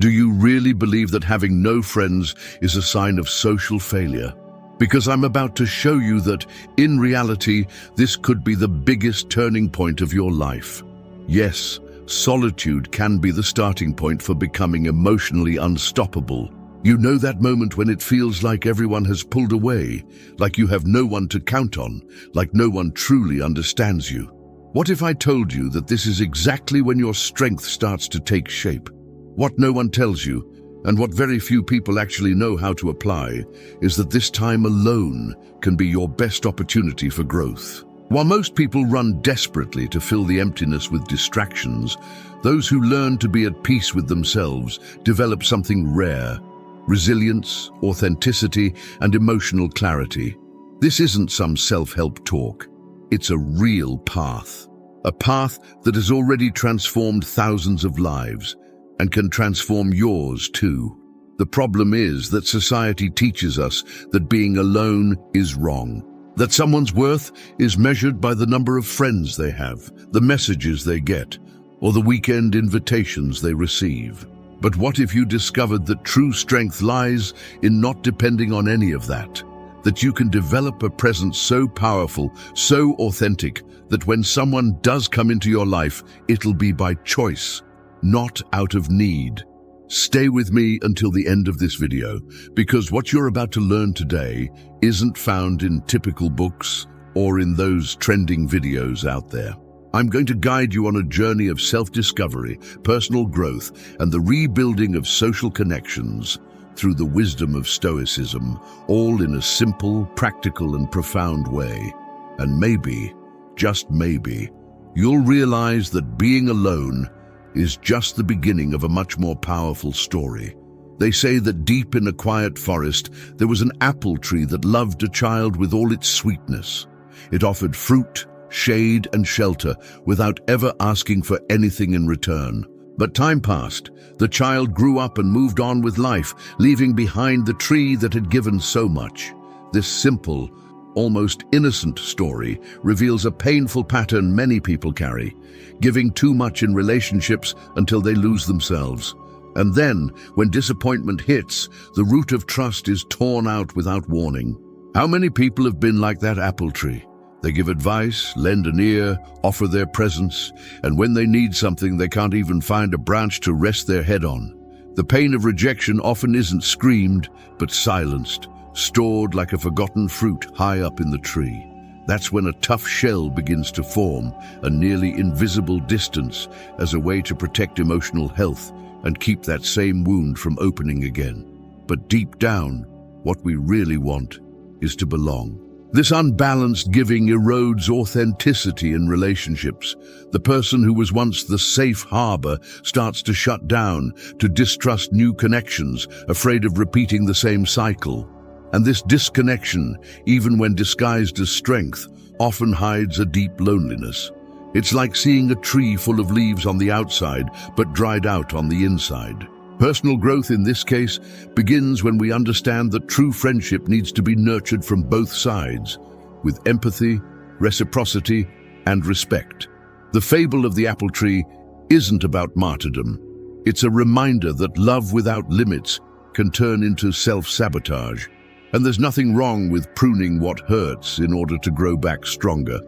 Do you really believe that having no friends is a sign of social failure? Because I'm about to show you that, in reality, this could be the biggest turning point of your life. Yes, solitude can be the starting point for becoming emotionally unstoppable. You know that moment when it feels like everyone has pulled away, like you have no one to count on, like no one truly understands you. What if I told you that this is exactly when your strength starts to take shape? What no one tells you, and what very few people actually know how to apply, is that this time alone can be your best opportunity for growth. While most people run desperately to fill the emptiness with distractions, those who learn to be at peace with themselves develop something rare: resilience, authenticity, and emotional clarity. This isn't some self-help talk. It's a real path. A path that has already transformed thousands of lives and can transform yours too. The problem is that society teaches us that being alone is wrong, that someone's worth is measured by the number of friends they have, the messages they get, or the weekend invitations they receive. But what if you discovered that true strength lies in not depending on any of that? That you can develop a presence so powerful, so authentic, that when someone does come into your life, it'll be by choice, not out of need. Stay with me until the end of this video, because what you're about to learn today isn't found in typical books or in those trending videos out there. I'm going to guide you on a journey of self-discovery, personal growth, and the rebuilding of social connections through the wisdom of Stoicism, all in a simple, practical, and profound way. And maybe, just maybe, you'll realize that being alone is just the beginning of a much more powerful story. They say that deep in a quiet forest, there was an apple tree that loved a child with all its sweetness. It offered fruit, shade, and shelter without ever asking for anything in return. But time passed. The child grew up and moved on with life, leaving behind the tree that had given so much. This simple, almost innocent story reveals a painful pattern many people carry: giving too much in relationships until they lose themselves. And then, when disappointment hits, the root of trust is torn out without warning. How many people have been like that apple tree? They give advice, lend an ear, offer their presence, and when they need something, they can't even find a branch to rest their head on. The pain of rejection often isn't screamed, but silenced, stored like a forgotten fruit high up in the tree. That's when a tough shell begins to form, a nearly invisible distance, as a way to protect emotional health and keep that same wound from opening again. But deep down, what we really want is to belong. This unbalanced giving erodes authenticity in relationships. The person who was once the safe harbor starts to shut down, to distrust new connections, afraid of repeating the same cycle. And this disconnection, even when disguised as strength, often hides a deep loneliness. It's like seeing a tree full of leaves on the outside, but dried out on the inside. Personal growth in this case begins when we understand that true friendship needs to be nurtured from both sides, with empathy, reciprocity, and respect. The fable of the apple tree isn't about martyrdom. It's a reminder that love without limits can turn into self-sabotage. And there's nothing wrong with pruning what hurts in order to grow back stronger.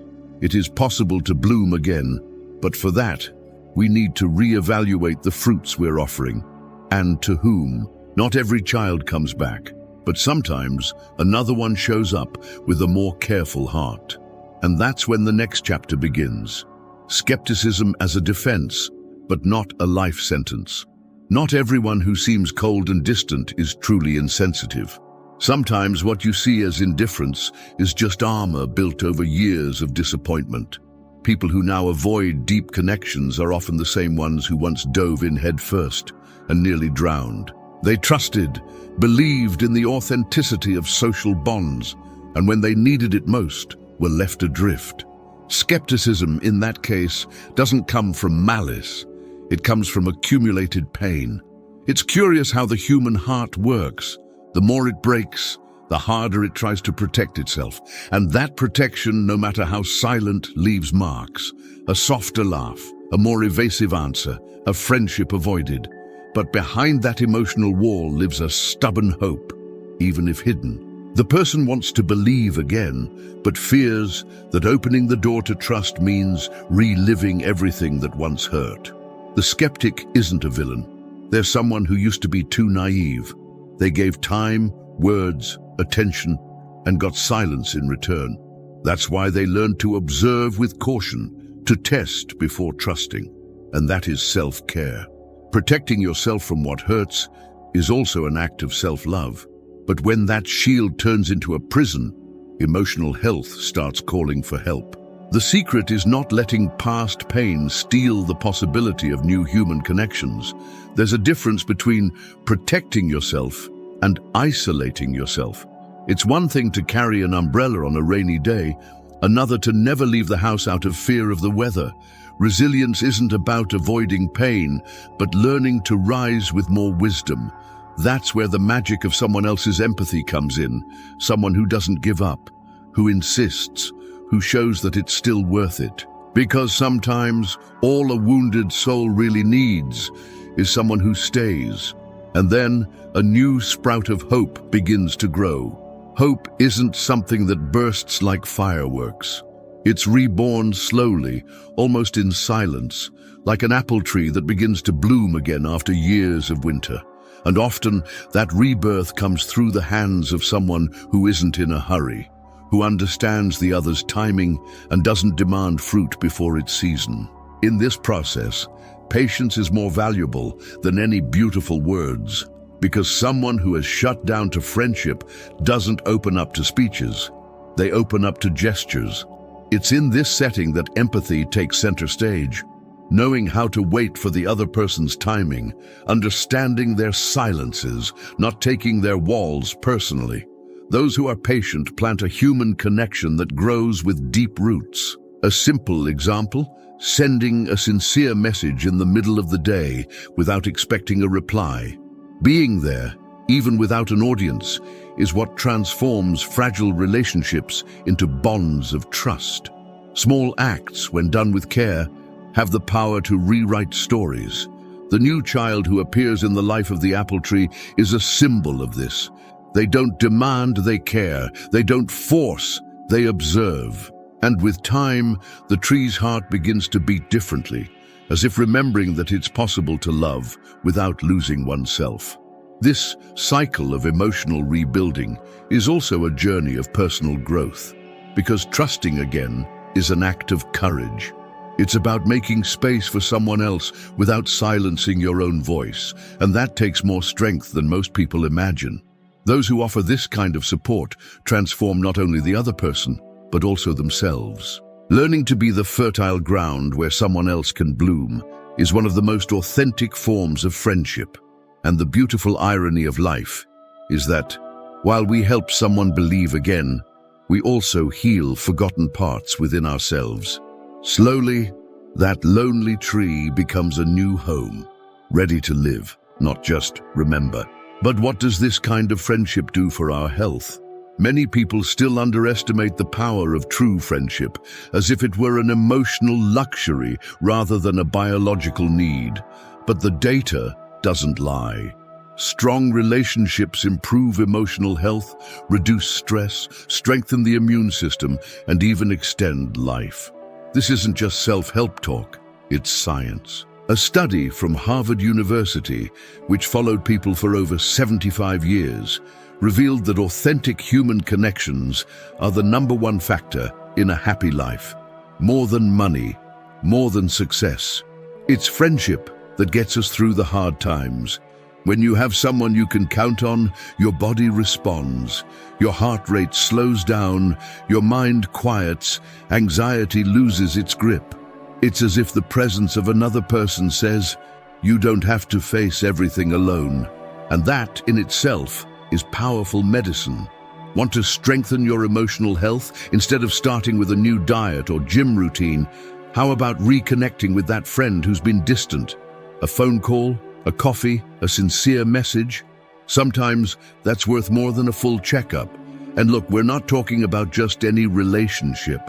It is possible to bloom again, but for that, we need to reevaluate the fruits we're offering. And to whom. Not every child comes back, but sometimes another one shows up with a more careful heart. And that's when the next chapter begins. Skepticism as a defense, but not a life sentence. Not everyone who seems cold and distant is truly insensitive. Sometimes what you see as indifference is just armor built over years of disappointment. People who now avoid deep connections are often the same ones who once dove in head first and nearly drowned. They trusted, believed in the authenticity of social bonds, and when they needed it most, were left adrift. Skepticism, in that case, doesn't come from malice. It comes from accumulated pain. It's curious how the human heart works. The more it breaks, the harder it tries to protect itself. And that protection, no matter how silent, leaves marks. A softer laugh, a more evasive answer, a friendship avoided. But behind that emotional wall lives a stubborn hope, even if hidden. The person wants to believe again, but fears that opening the door to trust means reliving everything that once hurt. The skeptic isn't a villain. They're someone who used to be too naive. They gave time, words, attention, and got silence in return. That's why they learned to observe with caution, to test before trusting. And that is self-care. Protecting yourself from what hurts is also an act of self-love. But when that shield turns into a prison, emotional health starts calling for help. The secret is not letting past pain steal the possibility of new human connections. There's a difference between protecting yourself and isolating yourself. It's one thing to carry an umbrella on a rainy day, another to never leave the house out of fear of the weather. Resilience isn't about avoiding pain, but learning to rise with more wisdom. That's where the magic of someone else's empathy comes in. Someone who doesn't give up, who insists, who shows that it's still worth it. Because sometimes all a wounded soul really needs is someone who stays. And then a new sprout of hope begins to grow. Hope isn't something that bursts like fireworks. It's reborn slowly, almost in silence, like an apple tree that begins to bloom again after years of winter. And often that rebirth comes through the hands of someone who isn't in a hurry, who understands the other's timing and doesn't demand fruit before its season. In this process, patience is more valuable than any beautiful words, because someone who has shut down to friendship doesn't open up to speeches. They open up to gestures. It's in this setting that empathy takes center stage. Knowing how to wait for the other person's timing, understanding their silences, not taking their walls personally. Those who are patient plant a human connection that grows with deep roots. A simple example, sending a sincere message in the middle of the day without expecting a reply. Being there, even without an audience, is what transforms fragile relationships into bonds of trust. Small acts, when done with care, have the power to rewrite stories. The new child who appears in the life of the apple tree is a symbol of this. They don't demand, they care. They don't force, they observe. And with time, the tree's heart begins to beat differently, as if remembering that it's possible to love without losing oneself. This cycle of emotional rebuilding is also a journey of personal growth, because trusting again is an act of courage. It's about making space for someone else without silencing your own voice, and that takes more strength than most people imagine. Those who offer this kind of support transform not only the other person, but also themselves. Learning to be the fertile ground where someone else can bloom is one of the most authentic forms of friendship. And the beautiful irony of life is that, while we help someone believe again, we also heal forgotten parts within ourselves. Slowly, that lonely tree becomes a new home, ready to live, not just remember. But what does this kind of friendship do for our health? Many people still underestimate the power of true friendship, as if it were an emotional luxury rather than a biological need. But the data doesn't lie. Strong relationships improve emotional health, reduce stress, strengthen the immune system, and even extend life. This isn't just self-help talk, it's science. A study from Harvard University, which followed people for over 75 years, revealed that authentic human connections are the #1 factor in a happy life. More than money, more than success. It's friendship that gets us through the hard times. When you have someone you can count on, your body responds, your heart rate slows down, your mind quiets, anxiety loses its grip. It's as if the presence of another person says, you don't have to face everything alone. And that in itself is powerful medicine. Want to strengthen your emotional health instead of starting with a new diet or gym routine? How about reconnecting with that friend who's been distant? A phone call, a coffee, a sincere message? Sometimes that's worth more than a full checkup. And look, we're not talking about just any relationship.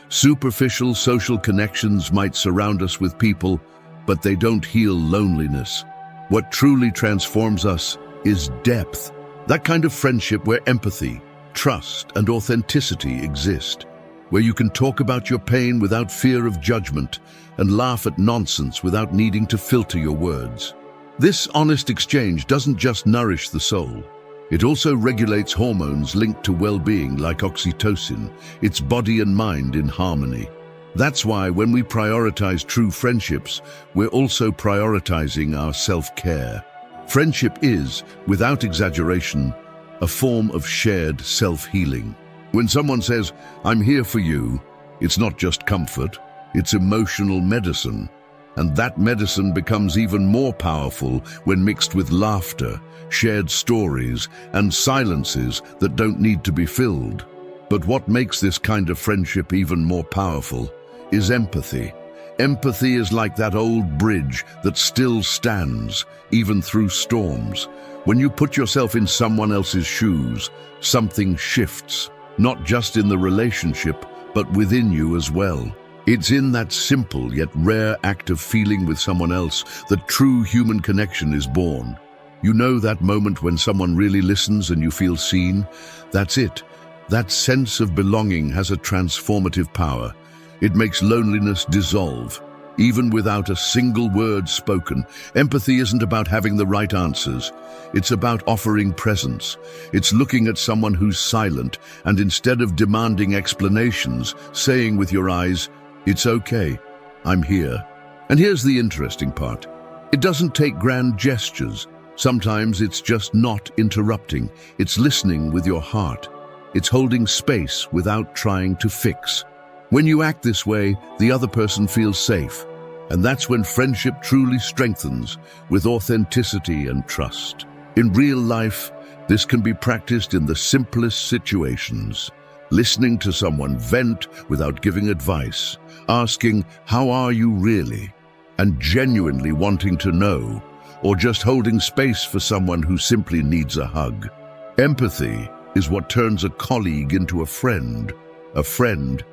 Superficial social connections might surround us with people, but they don't heal loneliness. What truly transforms us is depth. That kind of friendship where empathy, trust, and authenticity exist. Where you can talk about your pain without fear of judgment and laugh at nonsense without needing to filter your words. This honest exchange doesn't just nourish the soul. It also regulates hormones linked to well-being like oxytocin, its body and mind in harmony. That's why when we prioritize true friendships, we're also prioritizing our self-care. Friendship is, without exaggeration, a form of shared self-healing. When someone says, "I'm here for you," it's not just comfort, it's emotional medicine. And that medicine becomes even more powerful when mixed with laughter, shared stories, and silences that don't need to be filled. But what makes this kind of friendship even more powerful is empathy. Empathy is like that old bridge that still stands, even through storms. When you put yourself in someone else's shoes, something shifts, not just in the relationship, but within you as well. It's in that simple yet rare act of feeling with someone else that true human connection is born. You know that moment when someone really listens and you feel seen? That's it. That sense of belonging has a transformative power. It makes loneliness dissolve, even without a single word spoken. Empathy isn't about having the right answers. It's about offering presence. It's looking at someone who's silent and instead of demanding explanations, saying with your eyes, "It's okay, I'm here." And here's the interesting part. It doesn't take grand gestures. Sometimes it's just not interrupting. It's listening with your heart. It's holding space without trying to fix. When you act this way, the other person feels safe. And that's when friendship truly strengthens, with authenticity and trust. In real life, this can be practiced in the simplest situations. Listening to someone vent without giving advice, asking, "How are you really?" and genuinely wanting to know, or just holding space for someone who simply needs a hug. Empathy is what turns a colleague into a friend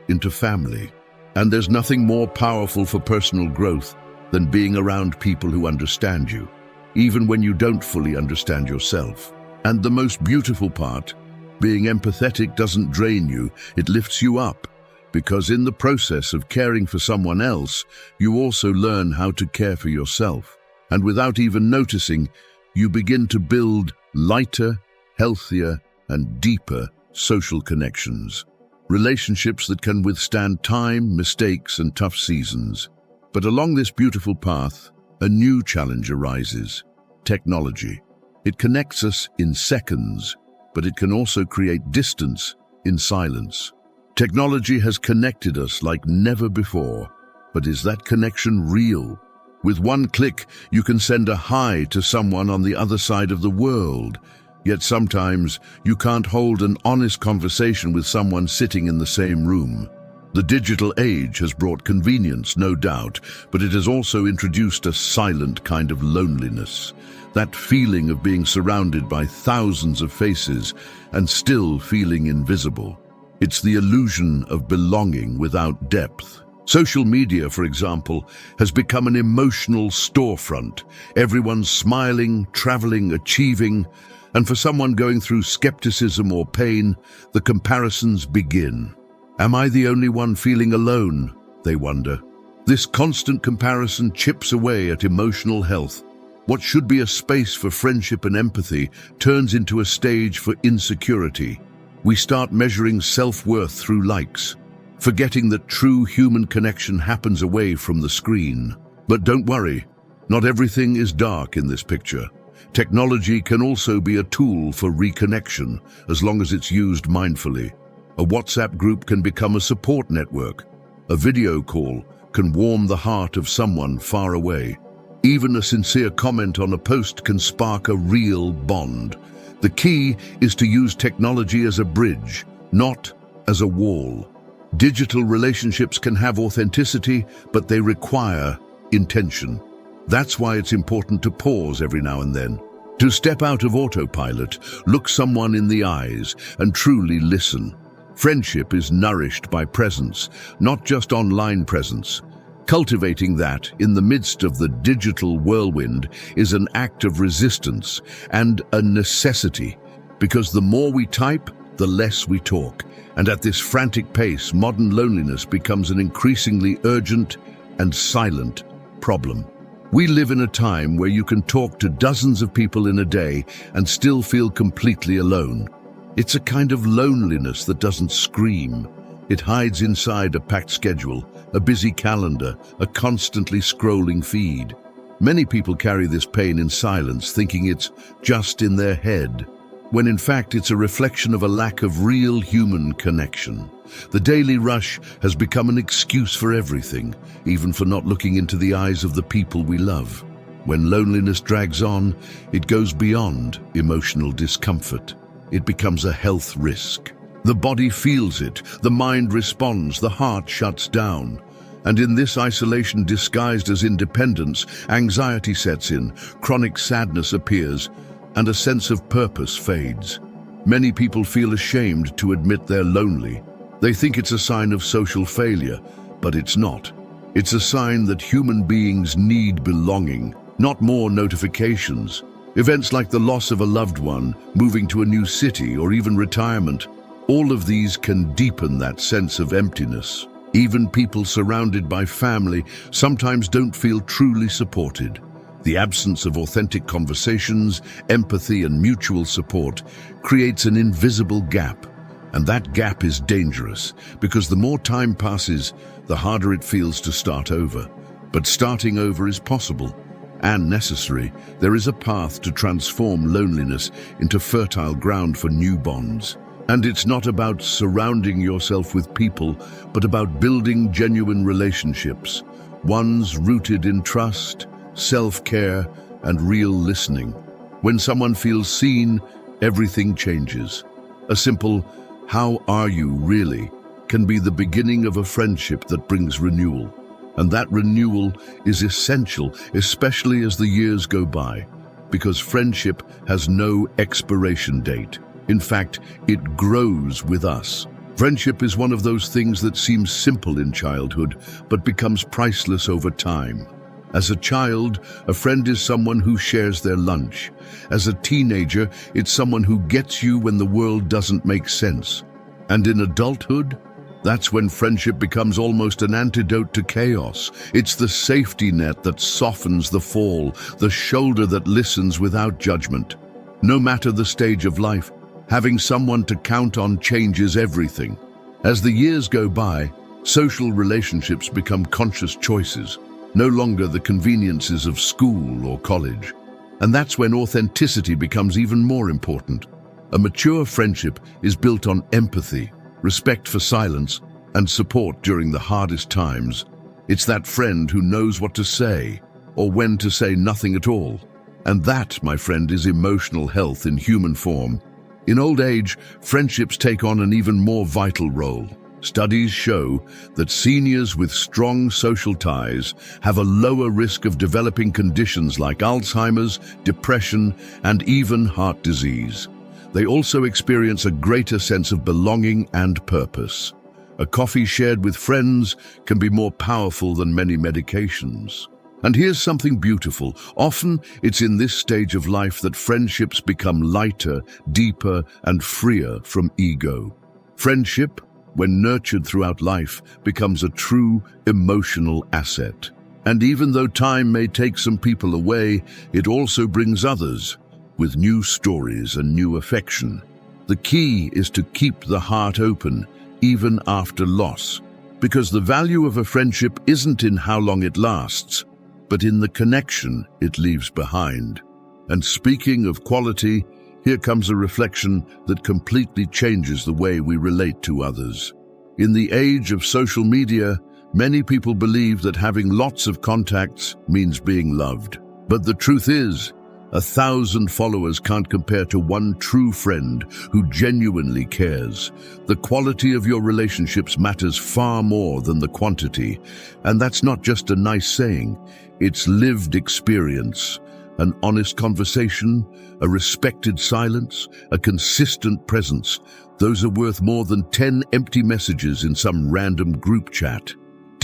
into family. And there's nothing more powerful for personal growth than being around people who understand you, even when you don't fully understand yourself. And the most beautiful part, being empathetic doesn't drain you, it lifts you up. Because in the process of caring for someone else, you also learn how to care for yourself. And without even noticing, you begin to build lighter, healthier, and deeper social connections. Relationships that can withstand time, mistakes, and tough seasons. But along this beautiful path, a new challenge arises: technology. It connects us in seconds, but it can also create distance in silence. Technology has connected us like never before, but is that connection real? With one click, you can send a hi to someone on the other side of the world. Yet sometimes you can't hold an honest conversation with someone sitting in the same room. The digital age has brought convenience, no doubt, but it has also introduced a silent kind of loneliness. That feeling of being surrounded by thousands of faces and still feeling invisible. It's the illusion of belonging without depth. Social media, for example, has become an emotional storefront. Everyone's smiling, traveling, achieving. And for someone going through skepticism or pain, the comparisons begin. Am I the only one feeling alone? They wonder. This constant comparison chips away at emotional health. What should be a space for friendship and empathy turns into a stage for insecurity. We start measuring self-worth through likes, forgetting that true human connection happens away from the screen. But don't worry, not everything is dark in this picture. Technology can also be a tool for reconnection, as long as it's used mindfully. A WhatsApp group can become a support network. A video call can warm the heart of someone far away. Even a sincere comment on a post can spark a real bond. The key is to use technology as a bridge, not as a wall. Digital relationships can have authenticity, but they require intention. That's why it's important to pause every now and then. To step out of autopilot, look someone in the eyes, and truly listen. Friendship is nourished by presence, not just online presence. Cultivating that in the midst of the digital whirlwind is an act of resistance and a necessity, because the more we type, the less we talk. And at this frantic pace, modern loneliness becomes an increasingly urgent and silent problem. We live in a time where you can talk to dozens of people in a day and still feel completely alone. It's a kind of loneliness that doesn't scream. It hides inside a packed schedule, a busy calendar, a constantly scrolling feed. Many people carry this pain in silence, thinking it's just in their head, when in fact it's a reflection of a lack of real human connection. The daily rush has become an excuse for everything, even for not looking into the eyes of the people we love. When loneliness drags on, it goes beyond emotional discomfort. It becomes a health risk. The body feels it, the mind responds, the heart shuts down. And in this isolation disguised as independence, anxiety sets in, chronic sadness appears, and a sense of purpose fades. Many people feel ashamed to admit they're lonely. They think it's a sign of social failure, but it's not. It's a sign that human beings need belonging, not more notifications. Events like the loss of a loved one, moving to a new city, or even retirement, all of these can deepen that sense of emptiness. Even people surrounded by family sometimes don't feel truly supported. The absence of authentic conversations, empathy, and mutual support creates an invisible gap. And that gap is dangerous, because the more time passes, the harder it feels to start over. But starting over is possible and necessary. There is a path to transform loneliness into fertile ground for new bonds. And it's not about surrounding yourself with people, but about building genuine relationships, ones rooted in trust, self-care, and real listening. When someone feels seen, everything changes. A simple, "How are you really?" can be the beginning of a friendship that brings renewal. And that renewal is essential, especially as the years go by, because friendship has no expiration date. In fact, it grows with us. Friendship is one of those things that seems simple in childhood, but becomes priceless over time. As a child, a friend is someone who shares their lunch. As a teenager, it's someone who gets you when the world doesn't make sense. And in adulthood, that's when friendship becomes almost an antidote to chaos. It's the safety net that softens the fall, the shoulder that listens without judgment. No matter the stage of life, having someone to count on changes everything. As the years go by, social relationships become conscious choices, no longer the conveniences of school or college. And that's when authenticity becomes even more important. A mature friendship is built on empathy, respect for silence, and support during the hardest times. It's that friend who knows what to say, or when to say nothing at all. And that, my friend, is emotional health in human form. In old age, friendships take on an even more vital role. Studies show that seniors with strong social ties have a lower risk of developing conditions like Alzheimer's, depression, and even heart disease. They also experience a greater sense of belonging and purpose. A coffee shared with friends can be more powerful than many medications. And here's something beautiful. Often, it's in this stage of life that friendships become lighter, deeper, and freer from ego. Friendship, when nurtured throughout life, becomes a true emotional asset. And even though time may take some people away, it also brings others, with new stories and new affection. The key is to keep the heart open, even after loss, because the value of a friendship isn't in how long it lasts, but in the connection it leaves behind. And speaking of quality, here comes a reflection that completely changes the way we relate to others. In the age of social media, many people believe that having lots of contacts means being loved. But the truth is, 1,000 followers can't compare to one true friend who genuinely cares. The quality of your relationships matters far more than the quantity. And that's not just a nice saying, it's lived experience. An honest conversation, a respected silence, a consistent presence. Those are worth more than 10 empty messages in some random group chat.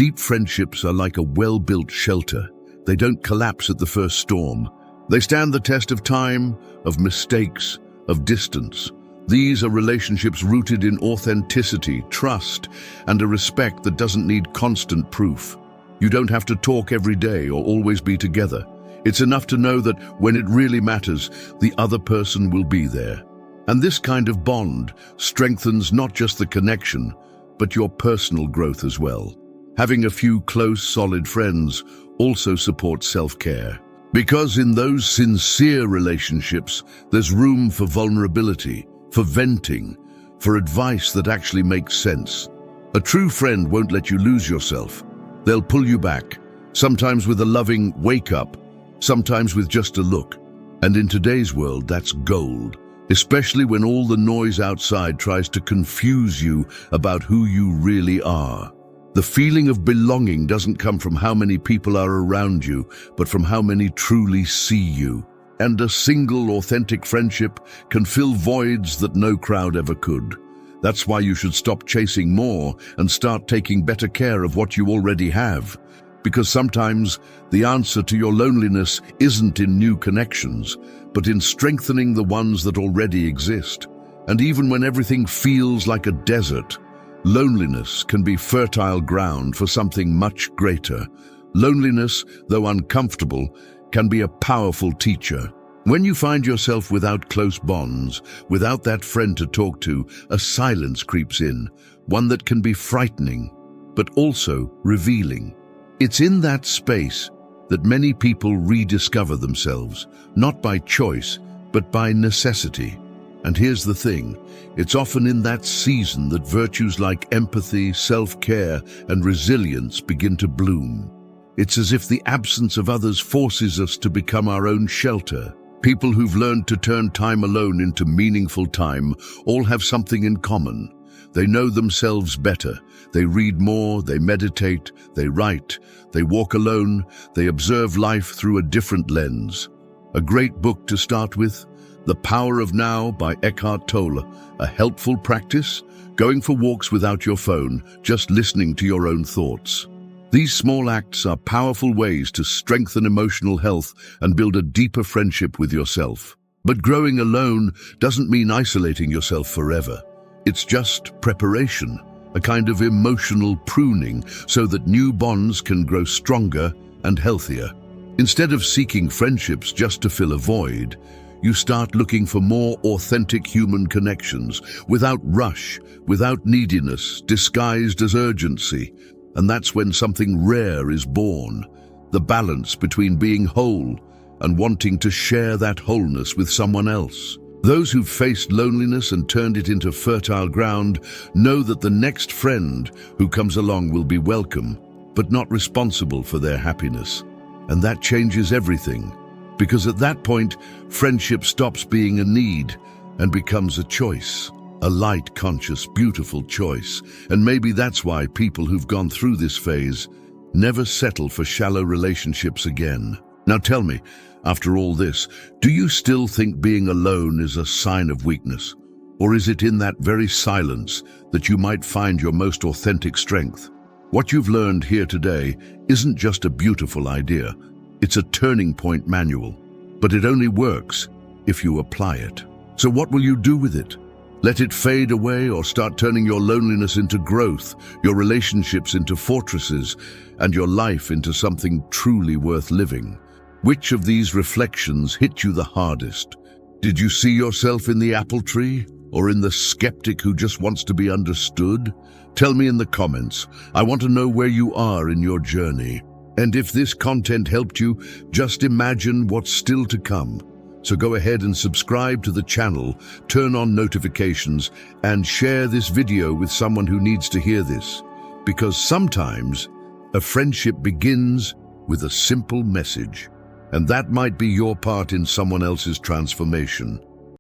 Deep friendships are like a well-built shelter. They don't collapse at the first storm. They stand the test of time, of mistakes, of distance. These are relationships rooted in authenticity, trust, and a respect that doesn't need constant proof. You don't have to talk every day or always be together. It's enough to know that when it really matters, the other person will be there. And this kind of bond strengthens not just the connection, but your personal growth as well. Having a few close, solid friends also supports self-care. Because in those sincere relationships, there's room for vulnerability, for venting, for advice that actually makes sense. A true friend won't let you lose yourself. They'll pull you back, sometimes with a loving wake up, sometimes with just a look. And in today's world, that's gold, especially when all the noise outside tries to confuse you about who you really are. The feeling of belonging doesn't come from how many people are around you, but from how many truly see you. And a single, authentic friendship can fill voids that no crowd ever could. That's why you should stop chasing more and start taking better care of what you already have. Because sometimes the answer to your loneliness isn't in new connections, but in strengthening the ones that already exist. And even when everything feels like a desert, loneliness can be fertile ground for something much greater. Loneliness, though uncomfortable, can be a powerful teacher. When you find yourself without close bonds, without that friend to talk to, a silence creeps in, one that can be frightening, but also revealing. It's in that space that many people rediscover themselves, not by choice, but by necessity. And here's the thing, it's often in that season that virtues like empathy, self-care, and resilience begin to bloom. It's as if the absence of others forces us to become our own shelter. People who've learned to turn time alone into meaningful time all have something in common. They know themselves better. They read more, they meditate, they write, they walk alone, they observe life through a different lens. A great book to start with, The Power of Now by Eckhart Tolle. A helpful practice, going for walks without your phone, just listening to your own thoughts. These small acts are powerful ways to strengthen emotional health and build a deeper friendship with yourself. But growing alone doesn't mean isolating yourself forever. It's just preparation, a kind of emotional pruning so that new bonds can grow stronger and healthier. Instead of seeking friendships just to fill a void, you start looking for more authentic human connections, without rush, without neediness, disguised as urgency. And that's when something rare is born, the balance between being whole and wanting to share that wholeness with someone else. Those who've faced loneliness and turned it into fertile ground know that the next friend who comes along will be welcome, but not responsible for their happiness. And that changes everything, because at that point, friendship stops being a need and becomes a choice. A light, conscious, beautiful choice. And maybe that's why people who've gone through this phase never settle for shallow relationships again. Now tell me, after all this, do you still think being alone is a sign of weakness? Or is it in that very silence that you might find your most authentic strength? What you've learned here today isn't just a beautiful idea. It's a turning point manual. But it only works if you apply it. So what will you do with it? Let it fade away or start turning your loneliness into growth, your relationships into fortresses, and your life into something truly worth living. Which of these reflections hit you the hardest? Did you see yourself in the apple tree or in the skeptic who just wants to be understood? Tell me in the comments. I want to know where you are in your journey. And if this content helped you, just imagine what's still to come. So go ahead and subscribe to the channel, turn on notifications, and share this video with someone who needs to hear this. Because sometimes a friendship begins with a simple message, and that might be your part in someone else's transformation.